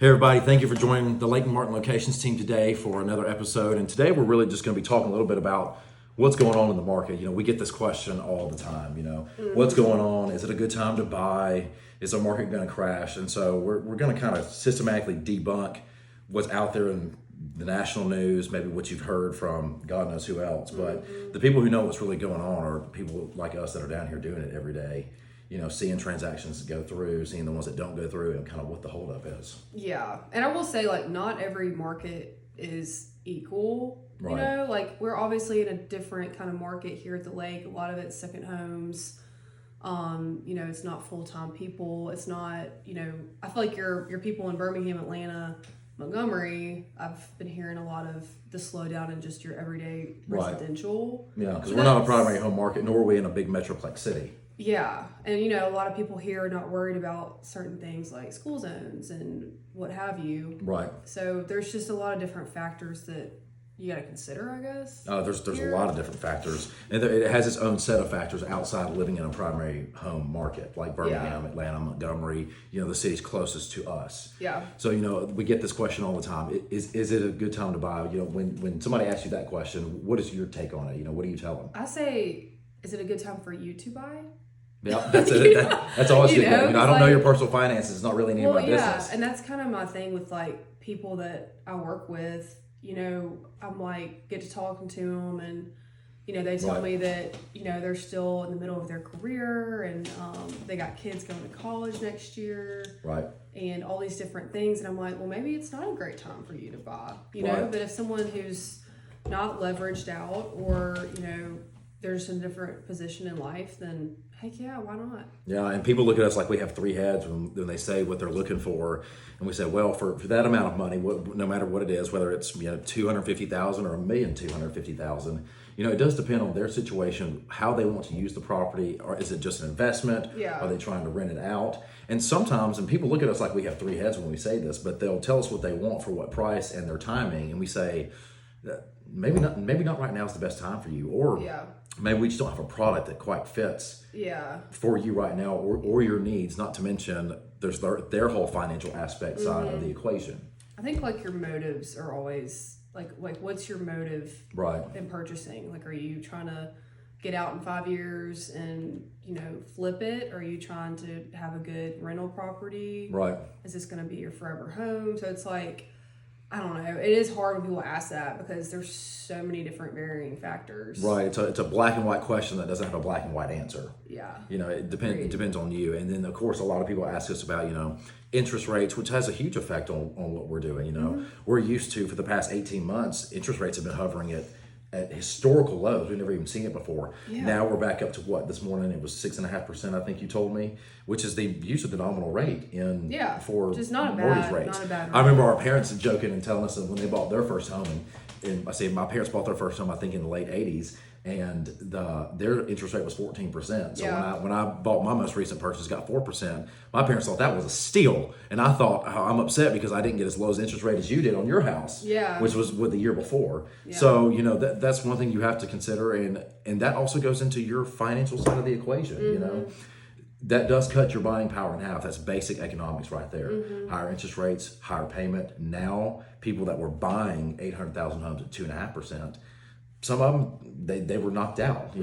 Hey everybody, thank you for joining the Lake and Martin Locations team today for another episode. And today we're really just going to be talking a little bit about what's going on in the market. You know, we get this question all the time, what's going on? Is it a good time to buy? Is the market going to crash? And so we're going to kind of systematically debunk what's out there in the national news, maybe what you've heard from God knows who else. But the people who know what's really going on are people like us that are down here doing it every day. Seeing transactions go through, seeing the ones that don't go through, and kind of what the holdup is. Yeah, and I will say, not every market is equal. Right. We're obviously in a different kind of market here at the lake. A lot of it's second homes. It's not full-time people. It's not, I feel like your people in Birmingham, Atlanta, Montgomery, I've been hearing a lot of the slowdown in just your everyday residential. Yeah, because we're not a primary home market, nor are we in a big metroplex city. Yeah, and a lot of people here are not worried about certain things like school zones and what have you. Right. So there's just a lot of different factors that you got to consider, I guess. There's a lot of different factors, and it has its own set of factors outside of living in a primary home market like Birmingham, Atlanta, Montgomery. The cities closest to us. Yeah. So we get this question all the time: Is it a good time to buy? When somebody asks you that question, what is your take on it? What do you tell them? I say, is it a good time for you to buy? Yeah, that's it. That's all I say. I don't know your personal finances. It's not really any of my business. And that's kind of my thing with people that I work with. I'm get to talking to them, and they tell me that they're still in the middle of their career, and they got kids going to college next year, right? And all these different things, and I'm like, well, maybe it's not a great time for you to buy, Right. But if someone who's not leveraged out, or they're just in a different position in life, then heck yeah, why not? Yeah, and people look at us like we have three heads when they say what they're looking for, and we say, well, for that amount of money, no matter what it is, whether it's $250,000 or $1,250,000, it does depend on their situation, how they want to use the property, or is it just an investment? Yeah. Are they trying to rent it out? And sometimes, and people look at us like we have three heads when we say this, but they'll tell us what they want for what price and their timing, and we say, maybe not right now is the best time for you, or maybe we just don't have a product that quite fits for you right now, or your needs, not to mention there's their whole financial aspect side of the equation. I think your motives are always like what's your motive in purchasing? Are you trying to get out in 5 years and flip it? Or are you trying to have a good rental property? Right. Is this going to be your forever home? So it's I don't know. It is hard when people ask that because there's so many different varying factors. Right. It's a black and white question that doesn't have a black and white answer. Yeah. It depends on you. And then of course a lot of people ask us about, interest rates, which has a huge effect on what we're doing. We're used to, for the past 18 months, interest rates have been hovering at historical lows. We've never even seen it before. Yeah. Now we're back up to what? This morning it was 6.5%, I think you told me, which is the use of the nominal rate for just not mortgage rates. Not a bad rate. I remember our parents joking and telling us that when they bought their first home, and I say my parents bought their first home, I think in the late 80s, and their interest rate was 14%. So when I bought my most recent purchase, got 4%. My parents thought that was a steal, and I thought, I'm upset because I didn't get as low as interest rate as you did on your house, which was with the year before. Yeah. So that's one thing you have to consider, and that also goes into your financial side of the equation. That does cut your buying power in half. That's basic economics right there. Higher interest rates, higher payment. Now people that were buying 800,000 homes at 2.5%. Some of them, they were knocked out,